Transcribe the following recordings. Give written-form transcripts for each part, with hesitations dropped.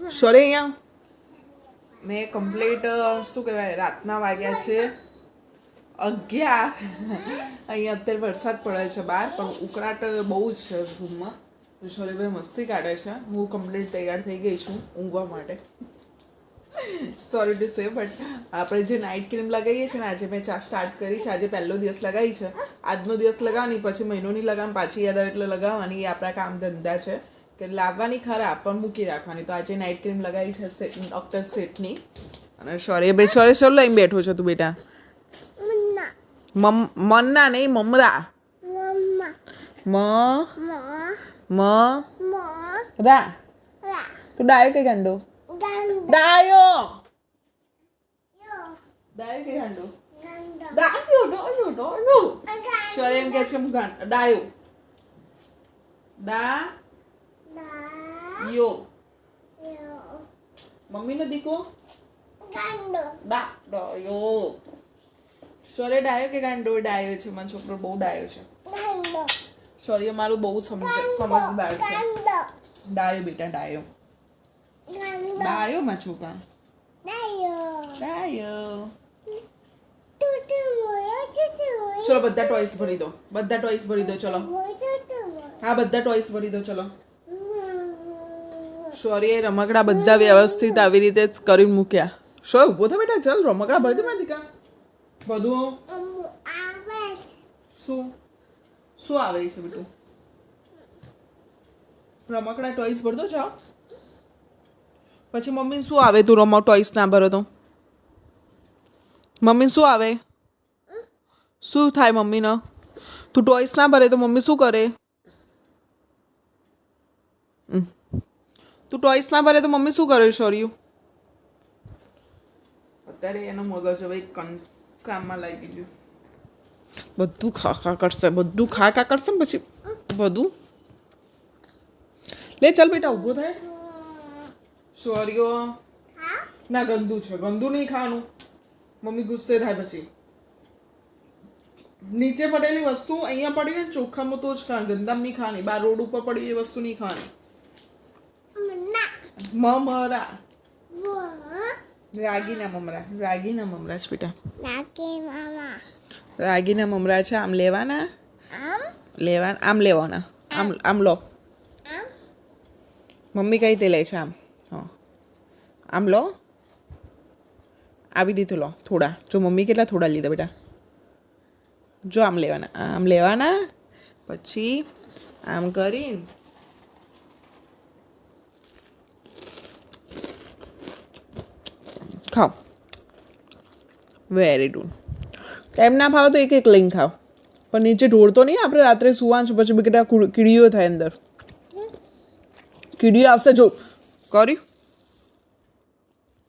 Sorry અહીંયા મેં complete શું કહેવાય રાતના વાગ્યા છે 11. અહીંયા અત્યારે વરસાદ પડે છે બહાર, પણ ઉકળાટ બહુ જ છે રૂમમાં. સોરીભાઈ મસ્તી કાઢે છે. હું કમ્પ્લીટ તૈયાર થઈ ગઈ છું ઊંઘવા માટે. સોરી ટુ સે, બટ આપણે જે નાઇટ ક્રીમ લગાવીએ છીએ ને, આજે મેં સ્ટાર્ટ કરી છે. આજે પહેલો દિવસ લગાવી છે. આજનો દિવસ લગાવવાની, પછી મહિનોની લગાવવાની, પાછી યાદ આવે એટલે લગાવવાની. એ આપણા કામ ધંધા છે કે લાવવાની ખરા પણ મૂકી રાખવાની. તો આજે નાઇટ ક્રીમ લગાવી છે ડૉક્ટર સેટની. અને સોરી ભાઈ, સોરી સર લઈને બેઠો છો તું બેટા? મન્ના નહીં, મમરા. રા તું ડાયો કે ગાંડો? ડાયો ડાયો કે ગાંડો? ડાયો. સોરી એમ કે છે હું ડાયો. ડાયો મમ્મીનો દીકો. ડાયો. સોરી ડાયો કે ગાંડો? ડાયો છે મારો છોકરો, બહુ ડાયો છે. સોરી અમારું બહુ સમજદાર છે. ડાયો બેટા, ડાયો. ડાયો માં છોકરા, ડાયો. ચલો બધા ટોયસ ભરી દો, બધા ટોયસ ભરી દો. ચલો હા, બધા ટોયસ ભરી દો. ચલો સોરી એ રમકડા બધા વ્યવસ્થિત આવી રીતે જ કરીને મૂક્યા. શો ઉભો થા બેટા, ચાલ રમકડા ભરી દે મારી દીકા. બધું શું શું આવે છે બેટું? રમકડા ટોયસ ભર દો. જાઓ પછી મમ્મી શું આવે? તું રમો ટોયસ ના ભરો તો મમ્મી શું આવે? શું થાય મમ્મીને? તું ટોયસ ના ભરે તો મમ્મી શું કરે? તું ટોયસ ના ભરે તો મમ્મી શું કરે? સોર્યું અત્યારે એનો મગજ હવે કામમાં લાગી ગયું. બધું ખા કરશે, બધું ખા કરશે ને પછી બધું લે. ચાલ બેટા ઊભો થાય. સોરીઓ ના, ગંદુ છે, ગંદુ નહીં ખાવાનું. મમ્મી ગુસ્સે થાય પછી. નીચે પડેલી વસ્તુ અહીંયા પડી હોય ને ચોખ્ખામાં તો જ ખાવાની, ગંદામાં નહીં ખાવાની. બાર રોડ ઉપર પડી એ વસ્તુ નહીં ખાવાની. મમરા, રાગીના મમરા, રાગીના મમરા છે બેટા. રાગીના મમરા છે. આમ લેવાના, આમ લેવાના. આમ લો. મમ્મી કઈ રીતે લે છે? આમ હા, આમ લો. આવી રીતે લો થોડા. જો મમ્મી કેટલા થોડા લીધા બેટા. જો આમ લેવાના, પછી આમ કરીને ખાઓ. Very good. એમ ના ભાવે તો એક એક લઈને ખાઓ, પણ નીચે ઢોળતો નહીં. આપણે રાત્રે સુવાનું છે પછી કેટલા કીડીઓ થાય અંદર. કીડીઓ આવશે જો કર્યું.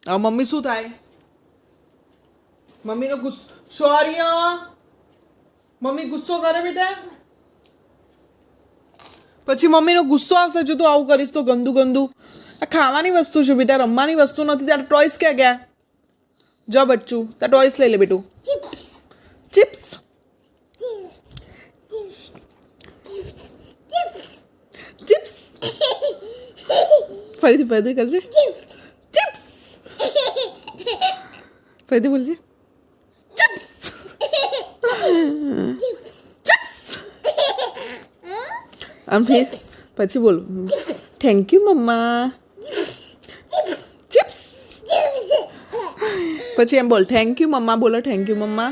હવે મમ્મી શું થાય? મમ્મીનો ગુસ્સો. સોરી મમ્મી ગુસ્સો કરે બેટા. પછી મમ્મીનો ગુસ્સો આવશે જો તું આવું કરીશ તો. ગંદુ ગંદુ આ ખાવાની વસ્તુ છે બેટા, રમવાની વસ્તુ નથી. તારા ટોયસ ક્યાં ગયા? જો બચ્ચું, તારા ટોયસ લઈ લે બેટું. Chips chips. ફરીથી કરજે. ચિપ્સ ફરીથી બોલજે. Chips chips. આમથી પછી બોલ થેન્ક યુ મમ્મા. ચિપ્સ. પછી એમ બોલ થેન્ક યુ મમ્મા. બોલો થેન્ક યુ મમ્મા.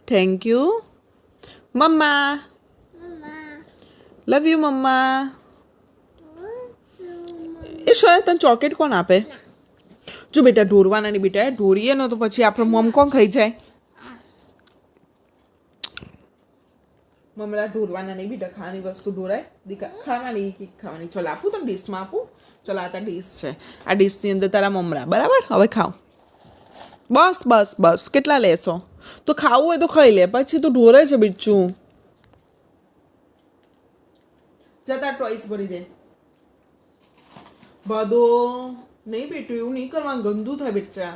થેન્ક યુ મમ્મા. લવ યુ મમ્મા. એ શોય તને ચોકેટ કોણ આપે? જો બેટા ઢોરવાના નહીં બેટા, ઢોરીએ ને તો પછી આપણું મમ કોણ ખાઈ જાય? મમરા ઢોરવાના નહીં બેટા, ખાવાની વસ્તુ ઢોરાય દીકા. ખાવાની ખાવાની. ચલો આપું તમને ડીશમાં આપું. ચલો આ તારા ડીશ છે. આ ડીશની અંદર તારા મમરા બરાબર. હવે ખાઓ. બસ બસ બસ. કેટલા લેશો? તો ખાવું હોય તો ખાઈ લે, પછી તું ઢોરે છે બીચું. જતા ટોયસ ભરી દે. બધો નહીં બેટું, એવું નહીં કરવાનું. ગંદુ થાય બેટા.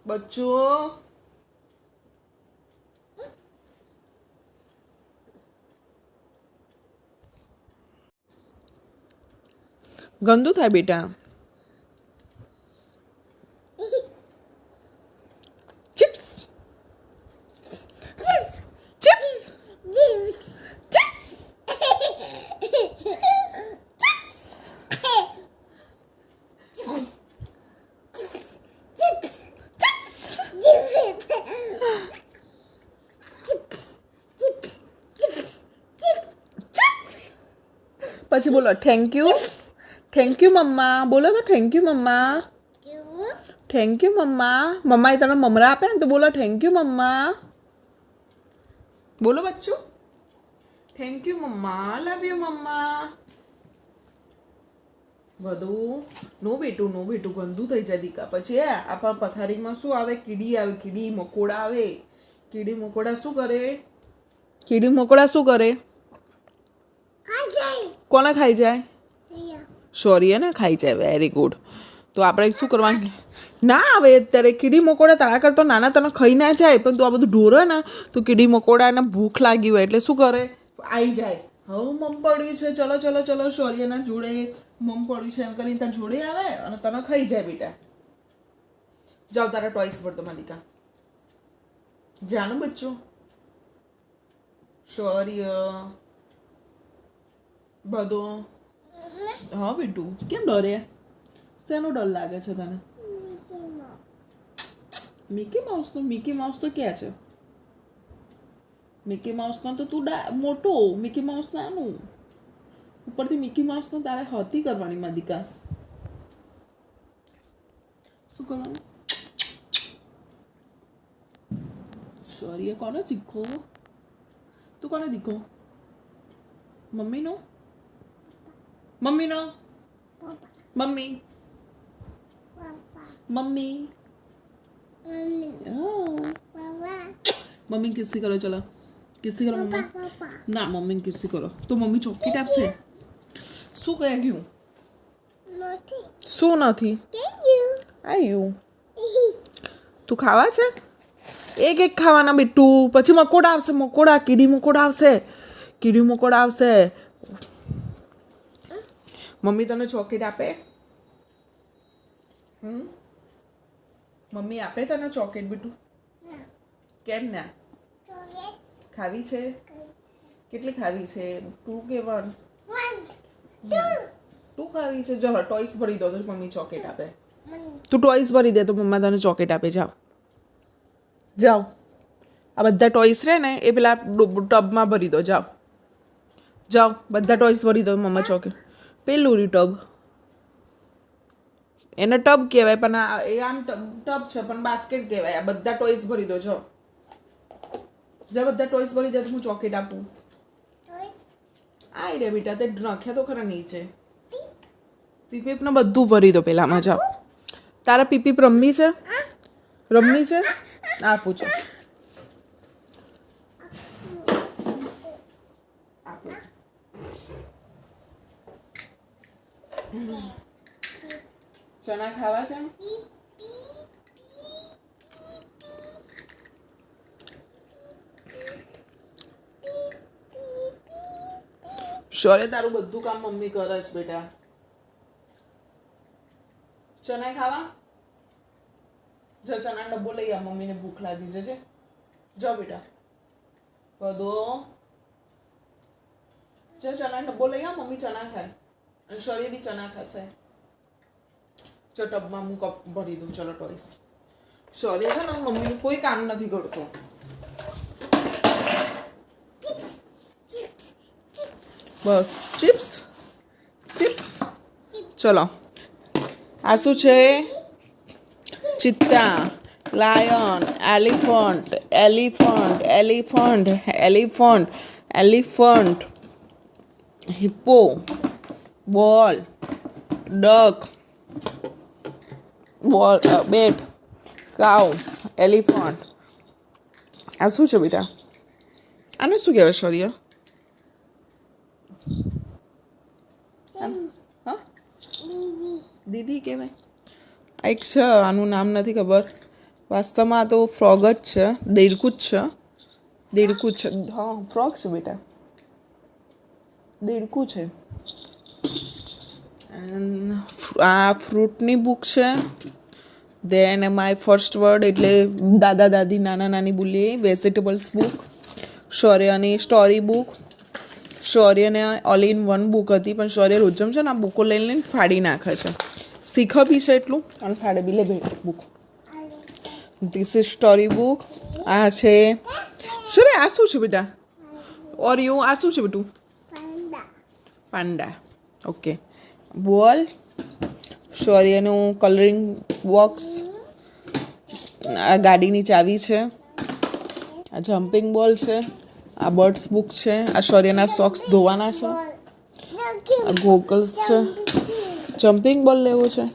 બચ્ચું ગંદુ થાય બેટા. ચિપ્સ ચિપ્સ પછી બોલો થેન્ક યુ મમ્મા. બોલો તો થેન્ક યુ મમ્મા. થેન્ક યુ મમ્મા. મમ્માએ તને મમરા આપ્યા ને તો બોલો થેન્ક યુ મમ્મા. બોલો બચ્ચું થેન્ક યુ મમ્મા. લવ યુ મમ્મા. બધું નો બેટું ગંદુ થઈ જાય દીકા. પછી આપણા પથારીમાં શું આવે? કીડી આવે, કીડી મકોડા આવે. કીડી મકોડા શું કરે? કોને ખાઈ જાય? શૌર્યને ખાઈ જાય. Very good. તો આપણે શું કરવાનું? ના આવે અત્યારે કીડી મકોડા તારા કરતો નાના તને ખાઈ ના જાય, પણ તું આ બધું ઢોરે ને તો કીડી મકોડાને ભૂખ લાગી હોય એટલે શું કરે? આવી જાય. હવે મમ પડ્યું છે, ચલો ચલો ચલો શૌર્યના જોડે મમ પડ્યું છે એમ કરીને તારા જોડે આવે અને તને ખાઈ જાય બેટા. જાઓ તારા ટોયસ પર તમારી દીકા. જાનું બચ્ચું. શૌર્ય બધો. હા બેટું કેમ ડરે? શેનો ડર લાગે છે તને? મિકી માઉસ તો ક્યાં છે? મિકી માઉસનો તો તું મોટો, મિકી માઉસ નાનું. ઉપરથી મિકી માઉસનો તારે હતી કરવાની માદિકા. શું કરવાનું? શૌર્ય કોનો દીકો? તું કોનો દીકો? મમ્મીનો? મમ્મી મમ્મી કિસ્સી કરો. ચલો કિસ્સી કરો મમ્મી. ના મમ્મી કિસ્સી કરો તો મમ્મી ચોકલેટ આપશે. શું કહે ગયું? શું નથી? આયુ તું ખાવા છે? એક ખાવાના બેટું. પછી મકોડા આવશે. કીડી મકોડા આવશે. મમ્મી તને ચોકલેટ આપે? મમ્મી આપે તને ચોકલેટ બેટું? કેમ ના? ખાવી છે? કેટલી ખાવી છે? 2 કે 1? 2 ખાવી છે. ચલો ટોયસ ભરી દો તો મમ્મી ચોકલેટ આપે. તું ટોયસ ભરી દે તો મમ્મા તને ચોકલેટ આપે. જાઓ આ બધા ટોયસ રહે ને એ પેલા ટબમાં ભરી દો. જાઓ બધા ટોયસ ભરી દો મમ્મા ચોકલેટ. પેલું રહ્યું ટબ, એને ટબ કહેવાય પણ એ આમ ટબ છે પણ બાસ્કેટ કહેવાય. આ બધા ટોયસ ભરી દો. જો બધા ટોયસ ભરી દે તો હું ચોકલેટ આપું. આઈ રે બેટા તે નાખ્યા તો ખરા નીચે. પીપીપ ને બધું ભરી દો પેલામાં. જાઓ તારા પીપીપ રમવી છે? આપું છું. ચણા ખાવા છે? શૌર્ય તારું બધું કામ મમ્મી કરે છે બેટા. ચણા ખાવા? જો ચણા ડબ્બો લઈ આ, મમ્મીને ભૂખ લાગી છે. જાઓ બેટા બધો. જો ચણા ડબ્બો લઈ આ, મમ્મી ચણા ખાય અને શૌર્ય બી ચણા ખાશે. જો ટબમાં હું કપ ભરી દઉં. ચલો ટોયસ. શૌર્ય છે ને મમ્મીનું કોઈ કામ નથી કરતો. બસ ચિપ્સ. ચલો આ શું છે? ચિત્તા, લાયન, એલિફન્ટ, હિપ્પો, બોલ, ડક, બેટ, કાઉ, એલિફન્ટ. આ શું છે બેટા? આને શું કહેવાય શૌર્ય? દીદી કહેવાય. એક છે આનું નામ નથી ખબર. વાસ્તવમાં આ તો ફ્રોગ જ છે. દેડકું જ છે. હા ફ્રોગ છે બેટા. દેડકું છે. આ ફ્રૂટની બુક છે. દેન માય ફર્સ્ટ વર્ડ એટલે દાદા દાદી નાના નાની બોલીએ વેજીટેબલ્સ બુક. શૌર્યની સ્ટોરી બુક. શૌર્યને ઓલ ઇન વન બુક હતી પણ શૌર્ય રોજમ છે ને આ બુકો લઈને ફાડી નાખે છે. શીખ બી છે એટલું અને ફાડે બી લે book. This is story book. આ છે શૌર્ય આ શું છે બેટા? ઓર યુ આ શું છે બેટું? પાંડા. ઓકે. બોલ. શૌર્યનું કલરિંગ બોક્સ. આ ગાડીની ચાવી છે. આ જમ્પિંગ બોલ છે. આ બર્ડ્સ બુક છે. આ શૌર્યના સોક્સ ધોવાના છે. આ ગોગલ્સ છે. જમ્પિંગ બોલ લેવો છે.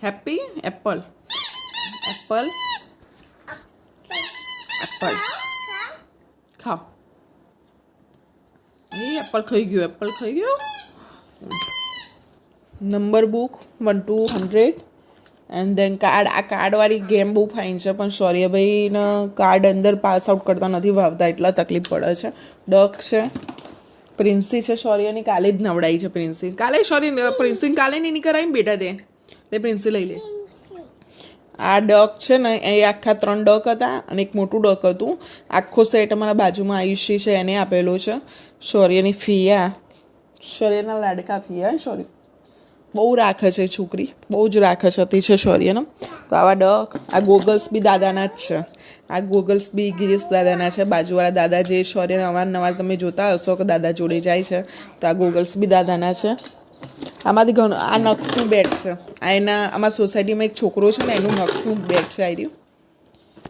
Happy Apple. એપલ. એપલ ખાઓ. એ એપલ ખાઈ ગયો. એપલ ખાઈ ગયો. Number book 1 to 100 and then card. આ કાર્ડવાળી ગેમ બહુ ફાઇન છે પણ શૌર્યભાઈને કાર્ડ અંદર પાસ આઉટ કરતા નથી ભાવતા એટલા તકલીફ પડે છે. ડક છે. પ્રિન્સી છે શૌર્યની. કાલે જ નવડાઈ છે પ્રિન્સી. કાલે પ્રિન્સી કાલે નહીં કરાવી ને બેટા તે પ્રિન્સી લઈ લે. આ ડક છે ને એ આખા 3 ડક હતા અને એક મોટું ડક હતું. આખો સેટ અમારા બાજુમાં આયુષી છે એને આપેલો છે. શૌર્યની ફિયા. શૌર્યના લાડકા ફિયા. શૌર્ય બહુ રાખે છે છોકરી. બહુ જ રાખે છે અતિ છે શૌર્યનો. તો આવા ડક. આ ગોગલ્સ બી દાદાના જ છે. આ ગોગલ્સ બી ગિરીશ દાદાના છે. બાજુવાળા દાદા જે શૌર્યને અવારનવાર તમે જોતા હશો કે દાદા જોડે જાય છે તો આ ગોગલ્સ બી દાદાના છે. આમાંથી ઘણું. આ નક્સનું બેટ છે. આ એના અમારા સોસાયટીમાં એક છોકરો છે ને એનું નક્સનું બેટ છે. આવી રહ્યું.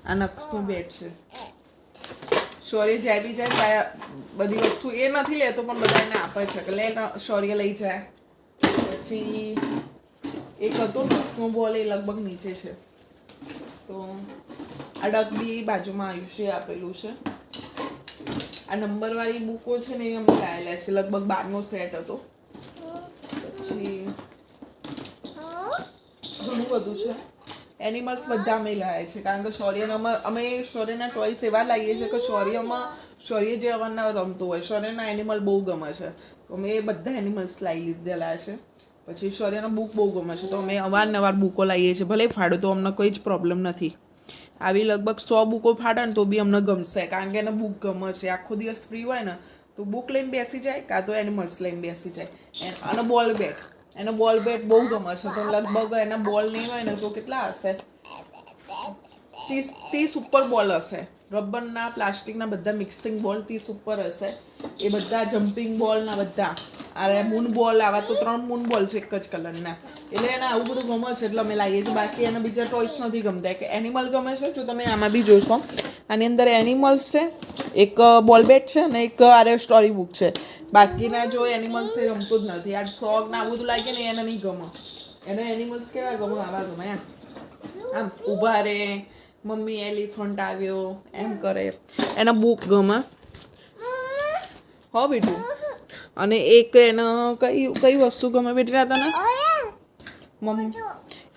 આ નક્સનું બેટ છે. શૌર્ય જાય બી જાય બધી વસ્તુ એ નથી લેતો પણ બધા એને આપે છે કે લે શૌર્ય લઈ જાય. પછી એક હતો નક્સનો બોલ એ લગભગ નીચે છે. તો આ ડક બી બાજુમાં આયુષે આપેલું છે. આ નંબરવાળી બુકો છે ને એ અમે લાવેલા છે. લગભગ 12નો સેટ હતો. પછી ઘણું બધું છે. એનિમલ્સ બધા અમે લાવ્યા છે કારણ કે શૌર્યના અમે શૌર્યના ટોયસ એવા લાવીએ છીએ કે શૌર્ય જે અવારના રમતું હોય. શૌર્યના એનિમલ બહુ ગમે છે તો અમે એ બધા એનિમલ્સ લાવી લીધેલા છે. પછી શૌર્યનો બુક બહુ ગમે છે તો અમે અવારનવાર બુકો લાવીએ છીએ. ભલે ફાડો તો અમને કોઈ જ પ્રોબ્લેમ નથી. આવી લગભગ 100 બુકો ફાડે ને તો બી અમને ગમશે કારણ કે એને બુક ગમે છે. આખો દિવસ ફ્રી હોય ને તો બુક લઈને બેસી જાય કાં તો એનિમલ્સ લઈને બેસી જાય. અને બોલ બેટ. એનો બોલ બેટ બહુ ગમે છે તો લગભગ એના બોલ નહીં હોય ને તો કેટલા હશે 30 ઉપર બોલ હશે. રબરના પ્લાસ્ટિકના બધા મિક્સિંગ બોલ 30 ઉપર હશે. એ બધા જમ્પિંગ બોલના બધા. અરે મૂન બોલ આવા તો 3 મૂન બોલ છે એક જ કલરના. એટલે એને આવું બધું ગમે છે એટલે અમે લાવીએ છીએ. બાકી એને બીજા ટોયસ નથી ગમતા. કે એનિમલ ગમે છે. જો તમે આમાં બી જોશો આની અંદર એનિમલ્સ છે, એક બોલ બેટ છે અને એક આરે સ્ટોરી બુક છે. બાકીના જો એનિમલ્સ એ રમતું જ નથી. આ ફ્રોગ ને આવું બધું લાગે ને એને નહીં ગમે. એને એનિમલ્સ કેવા ગમે? આવા ગમે. આમ ઊભા રહે, મમ્મી એલિફન્ટ આવ્યો એમ કરે. એના બુક ગમે. હો બેટું. અને એક એને કઈ વસ્તુ ગમે બેટા તને? મમ્મી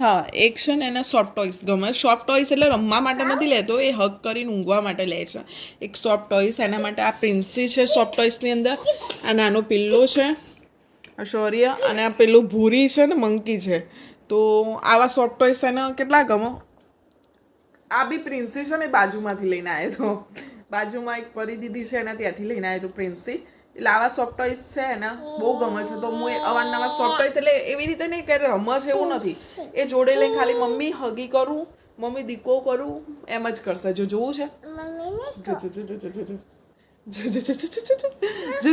હા એક છે ને એને સોફ્ટ ટોયસ ગમે. સોફ્ટ ટોયસ એટલે રમવા માટે નથી લેતો એ હગ કરીને ઊંઘવા માટે લે છે. એક સોફ્ટ ટોયસ એના માટે. આ પ્રિન્સી છે સોફ્ટ ટોયસની અંદર. આ નાનો પિલ્લો છે આ શૌર્ય. અને આ પેલું ભૂરી છે ને મંકી છે. તો આવા સોફ્ટ ટોયસ એને કેટલા ગમો. આ બી પ્રિન્સી છે ને બાજુમાંથી લઈને આવ્યો તો. બાજુમાં એક પરી દીદી છે એના ત્યાંથી લઈને આવ્યો તો પ્રિન્સી. એટલે આવા સોફ્ટ ટોયસ છે એને બહુ ગમે છે તો હું અવારનવાર સોફ્ટ ટોયસ એટલે એવી રીતે નહીં કે રમે છે એવું નથી. એ જોડે લઈને ખાલી મમ્મી હગી કરું, મમ્મી દીકો કરું એમ જ કરશે. જો જોવું છે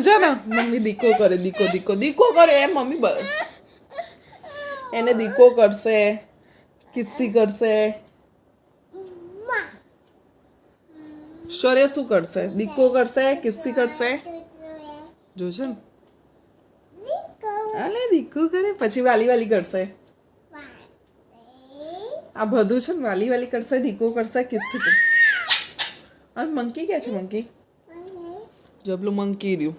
જો ને મમ્મી દીકો કરે. દીકો કરે એમ મમ્મી એને દીકો કરશે, કિસ્સી કરશે. શૌર્ય શું કરશે? દીકો કરશે, કિસ્સી કરશે. જોશે ને અલે દીકો કરે પછી વાલી કરશે. આ બધું છે ને વાલી કરશે, દીકો કરશે, કિસ્સી કરશે. અને મંકી ક્યાં છે? મંકી જો પેલું મંકી રહ્યું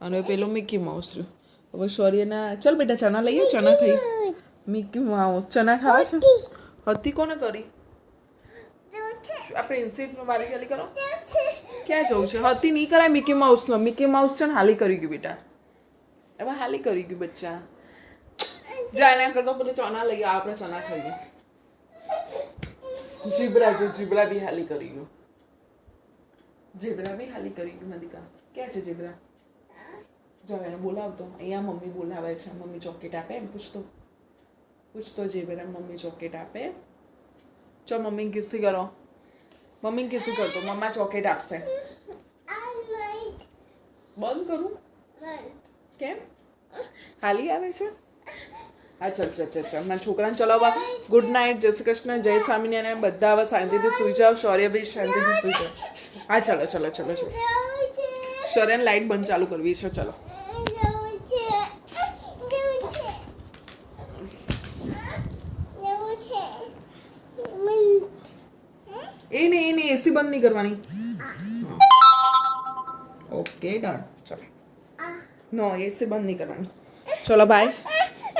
અને પેલું મિકી માઉસ રહ્યું. હવે શૌર્યના ચાલ બેટા ચના લઈએ. ચના ખાઈ. મિકી માઉસ ચના ખાવા છે. હતી કોને કરી? આ પ્રિન્સિપ વાલી કરો. ક્યાં જવું છે? હતી નહીં કરાય મિકી માઉસનો. મિકી માઉસ છે ને હાલી કરી ગયું બેટા. એમાં હાલી કરી ગયું બચ્ચા. જા એના કરતો પેલું ચણા લઈ આવ, આપણે ચણા ખાઈએ. જીબ્રા બી હાલી કરી ગયું. જીબ્રા બી હાલી કરી ગયું મદિકા. ક્યાં છે જીબ્રા? જાવ એને બોલાવતો. અહીંયા મમ્મી બોલાવે છે. મમ્મી ચોકલેટ આપે એમ પૂછતો જીબ્રા મમ્મી ચોકલેટ આપે. ચો મમ્મી કિસી કરો. મમ્મી કિસી કરતો. મમ્મા ચોકલેટ આપશે. બંધ કરું? કેમ? હાલી આવે છે? અચ્છા મારા છોકરાને ચલાવવા. ગુડ નાઇટ, જય શ્રી કૃષ્ણ, જય સ્વામિનારાયણ. બધા હવે શાંતિથી સુઈ જાઓ. શૌર્યભાઈ શાંતિથી સુઈ જાઓ. હા ચલો. શૌર્યને લાઈટ બંધ ચાલુ કરવી છે. ચલો એને એસી બંધ નહીં કરવાની. Okay done. ચલો નો એસી બંધ નહીં કરવાની. ચલો બાય.